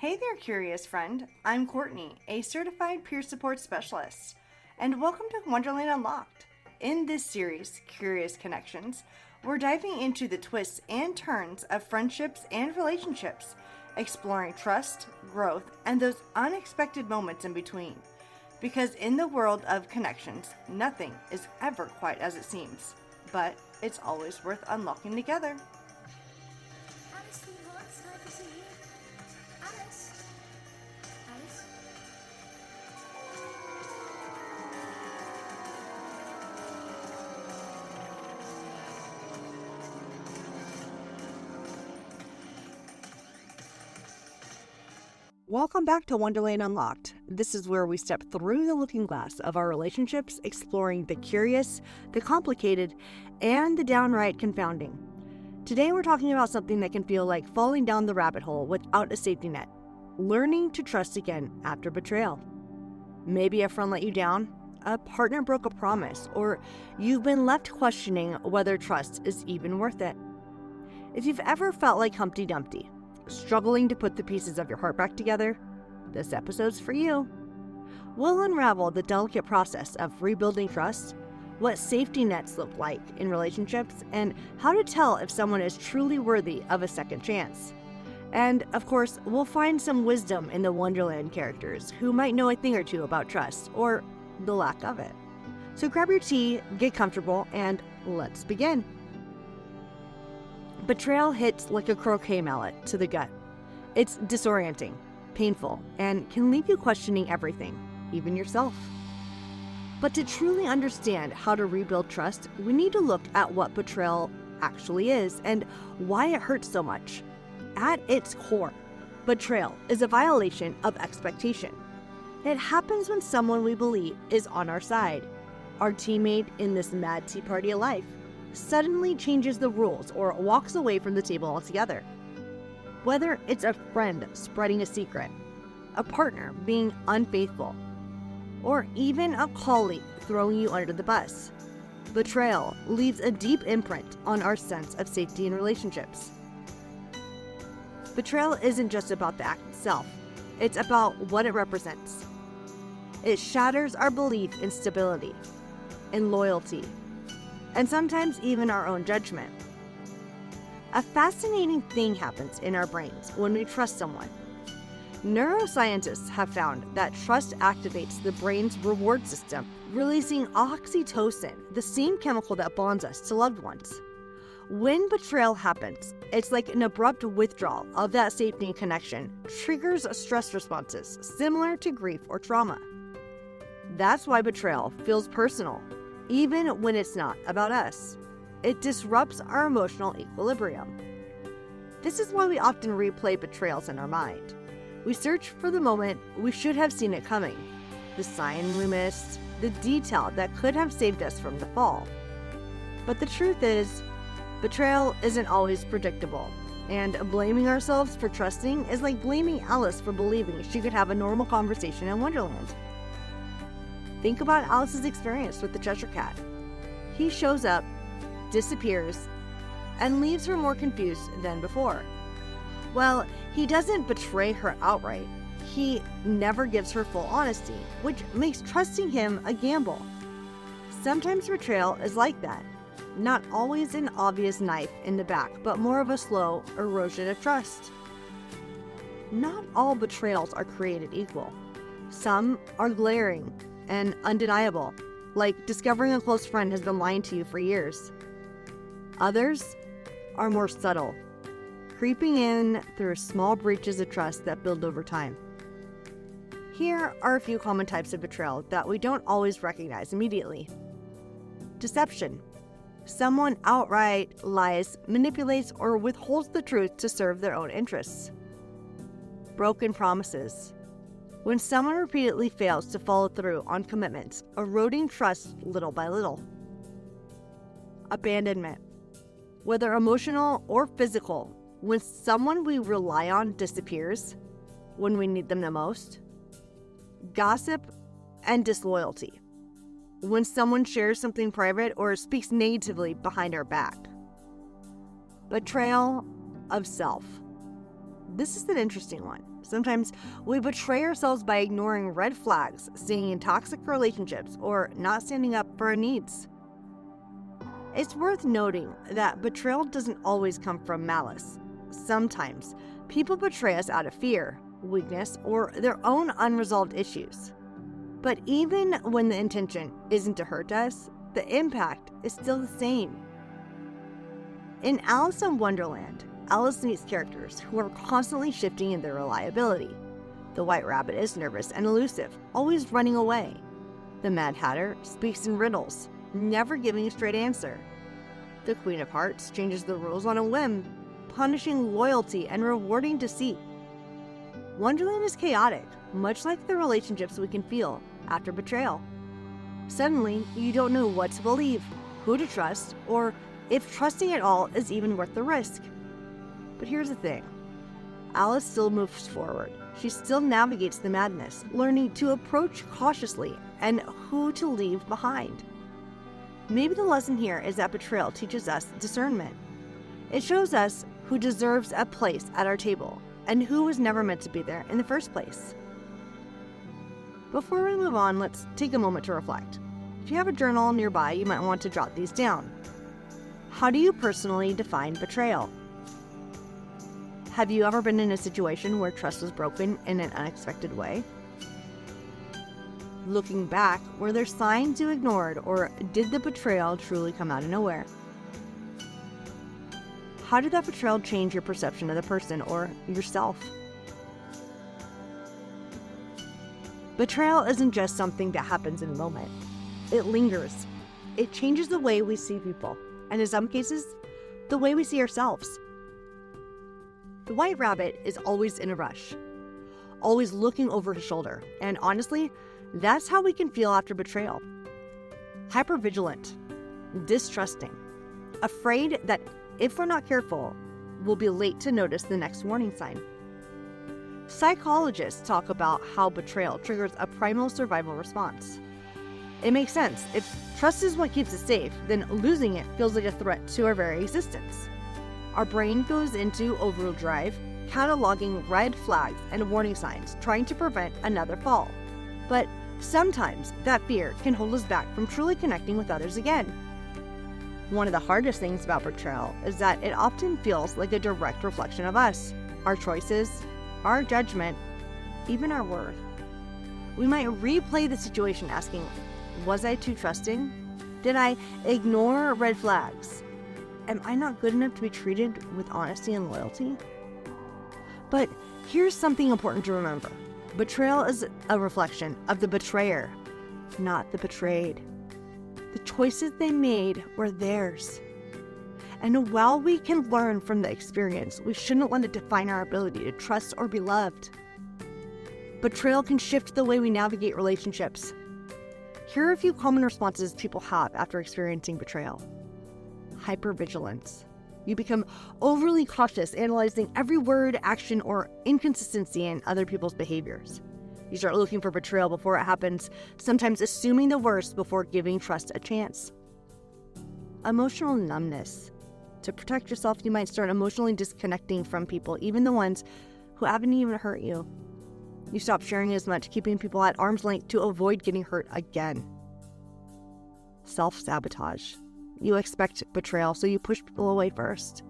Hey there, curious friend. I'm Courtney, a certified peer support specialist, and welcome to Wonderland Unlocked. In this series, Curious Connections, we're diving into the twists and turns of friendships and relationships, exploring trust, growth, and those unexpected moments in between. Because in the world of connections, nothing is ever quite as it seems, but it's always worth unlocking together. Alice, sweetheart, it's nice to see you. Alice. Alice. Welcome back to Wonderland Unlocked. This is where we step through the looking glass of our relationships, exploring the curious, the complicated, and the downright confounding. Today we're talking about something that can feel like falling down the rabbit hole without a safety net. Learning to trust again after betrayal. Maybe a friend let you down, a partner broke a promise, or you've been left questioning whether trust is even worth it. If you've ever felt like Humpty Dumpty, struggling to put the pieces of your heart back together, this episode's for you. We'll unravel the delicate process of rebuilding trust, what safety nets look like in relationships, and how to tell if someone is truly worthy of a second chance. And, of course, we'll find some wisdom in the Wonderland characters who might know a thing or two about trust, or the lack of it. So grab your tea, get comfortable, and let's begin. Betrayal hits like a croquet mallet to the gut. It's disorienting, painful, and can leave you questioning everything, even yourself. But to truly understand how to rebuild trust, we need to look at what betrayal actually is and why it hurts so much. At its core, betrayal is a violation of expectation. It happens when someone we believe is on our side, our teammate in this mad tea party of life, suddenly changes the rules or walks away from the table altogether. Whether it's a friend spreading a secret, a partner being unfaithful, or even a colleague throwing you under the bus, betrayal leaves a deep imprint on our sense of safety in relationships. Betrayal isn't just about the act itself, it's about what it represents. It shatters our belief in stability, in loyalty, and sometimes even our own judgment. A fascinating thing happens in our brains when we trust someone. Neuroscientists have found that trust activates the brain's reward system, releasing oxytocin, the same chemical that bonds us to loved ones. When betrayal happens, it's like an abrupt withdrawal of that safety and connection triggers stress responses similar to grief or trauma. That's why betrayal feels personal, even when it's not about us. It disrupts our emotional equilibrium. This is why we often replay betrayals in our mind. We search for the moment we should have seen it coming, the sign we missed, the detail that could have saved us from the fall. But the truth is, betrayal isn't always predictable, and blaming ourselves for trusting is like blaming Alice for believing she could have a normal conversation in Wonderland. Think about Alice's experience with the Cheshire Cat. He shows up, disappears, and leaves her more confused than before. Well, he doesn't betray her outright. He never gives her full honesty, which makes trusting him a gamble. Sometimes betrayal is like that. Not always an obvious knife in the back, but more of a slow erosion of trust. Not all betrayals are created equal. Some are glaring and undeniable, like discovering a close friend has been lying to you for years. Others are more subtle, creeping in through small breaches of trust that build over time. Here are a few common types of betrayal that we don't always recognize immediately. Deception. Someone outright lies, manipulates, or withholds the truth to serve their own interests. Broken promises. When someone repeatedly fails to follow through on commitments, eroding trust little by little. Abandonment. Whether emotional or physical, when someone we rely on disappears when we need them the most. Gossip and disloyalty. When someone shares something private or speaks negatively behind our back. Betrayal of self. This is an interesting one. Sometimes we betray ourselves by ignoring red flags, staying in toxic relationships, or not standing up for our needs. It's worth noting that betrayal doesn't always come from malice. Sometimes people betray us out of fear, weakness, or their own unresolved issues. But even when the intention isn't to hurt us, the impact is still the same. In Alice in Wonderland, Alice meets characters who are constantly shifting in their reliability. The White Rabbit is nervous and elusive, always running away. The Mad Hatter speaks in riddles, never giving a straight answer. The Queen of Hearts changes the rules on a whim, punishing loyalty and rewarding deceit. Wonderland is chaotic, much like the relationships we can feel after betrayal. Suddenly, you don't know what to believe, who to trust, or if trusting at all is even worth the risk. But here's the thing. Alice still moves forward. She still navigates the madness, learning to approach cautiously and who to leave behind. Maybe the lesson here is that betrayal teaches us discernment. It shows us who deserves a place at our table and who was never meant to be there in the first place. Before we move on, let's take a moment to reflect. If you have a journal nearby, you might want to jot these down. How do you personally define betrayal? Have you ever been in a situation where trust was broken in an unexpected way? Looking back, were there signs you ignored, or did the betrayal truly come out of nowhere? How did that betrayal change your perception of the person or yourself? Betrayal isn't just something that happens in a moment. It lingers. It changes the way we see people, and in some cases, the way we see ourselves. The White Rabbit is always in a rush, always looking over his shoulder, and honestly, that's how we can feel after betrayal. Hypervigilant, distrusting, afraid that if we're not careful, we'll be late to notice the next warning sign. Psychologists talk about how betrayal triggers a primal survival response. It makes sense. If trust is what keeps us safe, then losing it feels like a threat to our very existence. Our brain goes into overdrive, cataloging red flags and warning signs, trying to prevent another fall. But sometimes that fear can hold us back from truly connecting with others again. One of the hardest things about betrayal is that it often feels like a direct reflection of us, our choices, our judgment, even our worth. We might replay the situation asking, was I too trusting? Did I ignore red flags? Am I not good enough to be treated with honesty and loyalty? But here's something important to remember. Betrayal is a reflection of the betrayer, not the betrayed. The choices they made were theirs. And while we can learn from the experience, we shouldn't let it define our ability to trust or be loved. Betrayal can shift the way we navigate relationships. Here are a few common responses people have after experiencing betrayal. Hypervigilance. You become overly cautious, analyzing every word, action, or inconsistency in other people's behaviors. You start looking for betrayal before it happens, sometimes assuming the worst before giving trust a chance. Emotional numbness. To protect yourself, you might start emotionally disconnecting from people, even the ones who haven't even hurt you. You stop sharing as much, keeping people at arm's length to avoid getting hurt again. Self-sabotage. You expect betrayal, so you push people away first.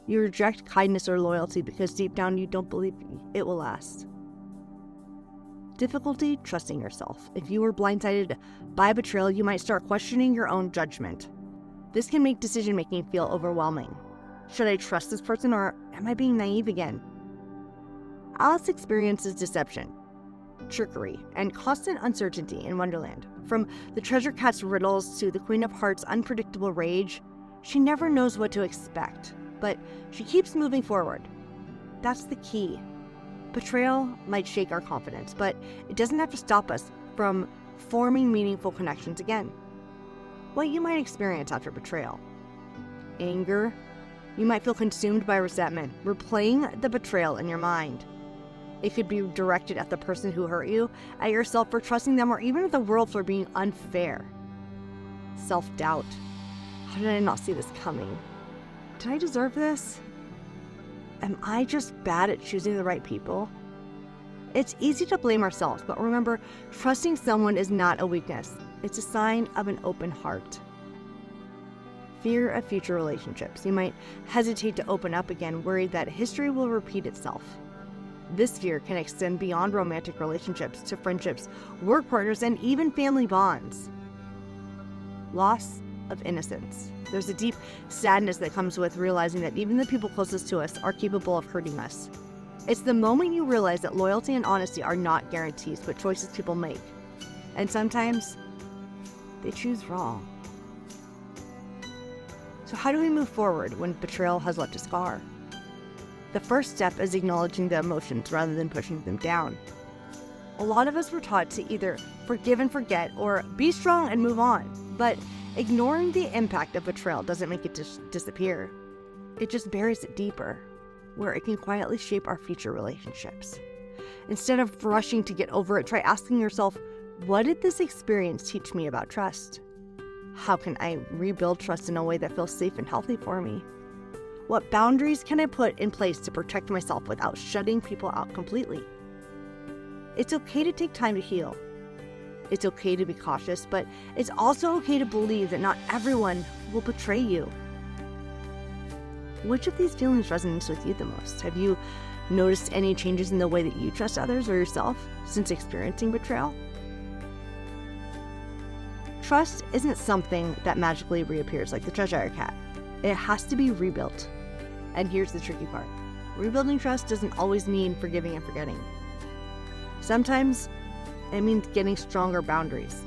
You reject kindness or loyalty because deep down you don't believe it will last. Difficulty trusting yourself. If you were blindsided by betrayal, you might start questioning your own judgment. This can make decision-making feel overwhelming. Should I trust this person, or am I being naive again? Alice experiences deception, trickery, and constant uncertainty in Wonderland. From the Treasure Cat's riddles to the Queen of Hearts' unpredictable rage, she never knows what to expect, but she keeps moving forward. That's the key. Betrayal might shake our confidence, but it doesn't have to stop us from forming meaningful connections again. What you might experience after betrayal. Anger. You might feel consumed by resentment, replaying the betrayal in your mind. It could be directed at the person who hurt you, at yourself for trusting them, or even at the world for being unfair. Self-doubt. How did I not see this coming? Did I deserve this? Am I just bad at choosing the right people? It's easy to blame ourselves, but remember, trusting someone is not a weakness. It's a sign of an open heart. Fear of future relationships. You might hesitate to open up again, worried that history will repeat itself. This fear can extend beyond romantic relationships to friendships, work partners, and even family bonds. Loss of innocence. There's a deep sadness that comes with realizing that even the people closest to us are capable of hurting us. It's the moment you realize that loyalty and honesty are not guarantees, but choices people make. And sometimes they choose wrong. So how do we move forward when betrayal has left a scar? The first step is acknowledging the emotions rather than pushing them down. A lot of us were taught to either forgive and forget or be strong and move on. But ignoring the impact of betrayal doesn't make it disappear. It just buries it deeper, where it can quietly shape our future relationships. Instead of rushing to get over it, try asking yourself, what did this experience teach me about trust? How can I rebuild trust in a way that feels safe and healthy for me? What boundaries can I put in place to protect myself without shutting people out completely? It's okay to take time to heal. It's okay to be cautious, but it's also okay to believe that not everyone will betray you. Which of these feelings resonates with you the most? Have you noticed any changes in the way that you trust others or yourself since experiencing betrayal? Trust isn't something that magically reappears like the Cheshire Cat. It has to be rebuilt. And here's the tricky part. Rebuilding trust doesn't always mean forgiving and forgetting. Sometimes it means getting stronger boundaries.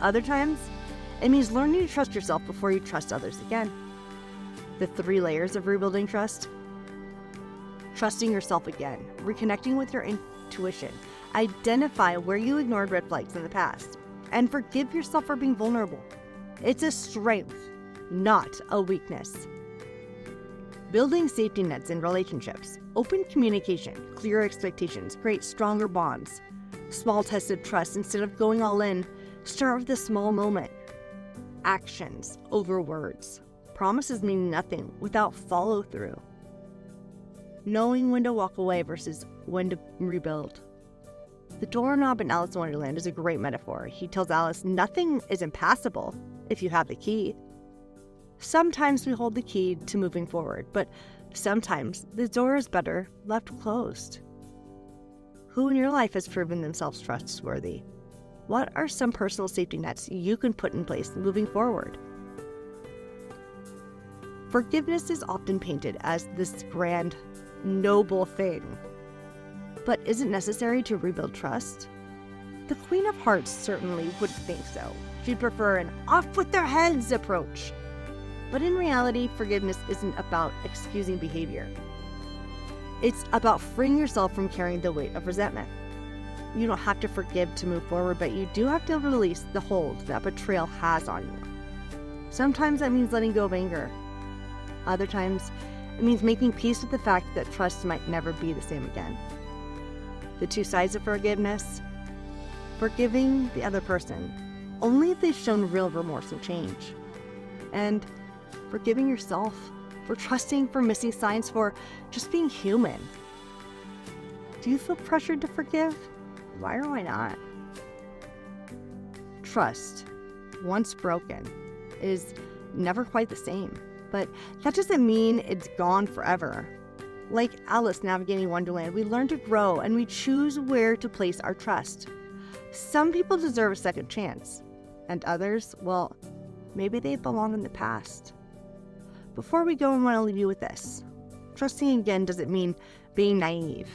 Other times, it means learning to trust yourself before you trust others again. The 3 layers of rebuilding trust. Trusting yourself again, reconnecting with your intuition, identify where you ignored red flags in the past, and forgive yourself for being vulnerable. It's a strength, not a weakness. Building safety nets in relationships, open communication, clear expectations, create stronger bonds. Small tests of trust instead of going all in. Start with a small moment. Actions over words. Promises mean nothing without follow through. Knowing when to walk away versus when to rebuild. The doorknob in Alice in Wonderland is a great metaphor. He tells Alice, nothing is impassable if you have the key. Sometimes we hold the key to moving forward, but sometimes the door is better left closed. Who in your life has proven themselves trustworthy? What are some personal safety nets you can put in place moving forward? Forgiveness is often painted as this grand, noble thing. But is it necessary to rebuild trust? The Queen of Hearts certainly wouldn't think so. She'd prefer an off with their heads approach. But in reality, forgiveness isn't about excusing behavior. It's about freeing yourself from carrying the weight of resentment. You don't have to forgive to move forward, but you do have to release the hold that betrayal has on you. Sometimes that means letting go of anger. Other times, it means making peace with the fact that trust might never be the same again. The 2 sides of forgiveness. Forgiving the other person, only if they've shown real remorse and change. And forgiving yourself for trusting, for missing signs, for just being human. Do you feel pressured to forgive? Why or why not? Trust, once broken, is never quite the same. But that doesn't mean it's gone forever. Like Alice navigating Wonderland, we learn to grow and we choose where to place our trust. Some people deserve a second chance, and others, well, maybe they belong in the past. Before we go, I want to leave you with this. Trusting again doesn't mean being naive.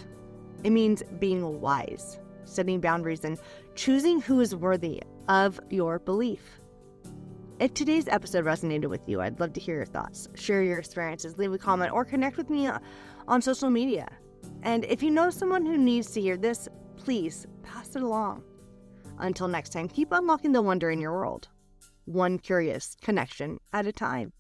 It means being wise, setting boundaries, and choosing who is worthy of your belief. If today's episode resonated with you, I'd love to hear your thoughts. Share your experiences, leave a comment, or connect with me on social media. And if you know someone who needs to hear this, please pass it along. Until next time, keep unlocking the wonder in your world, one curious connection at a time.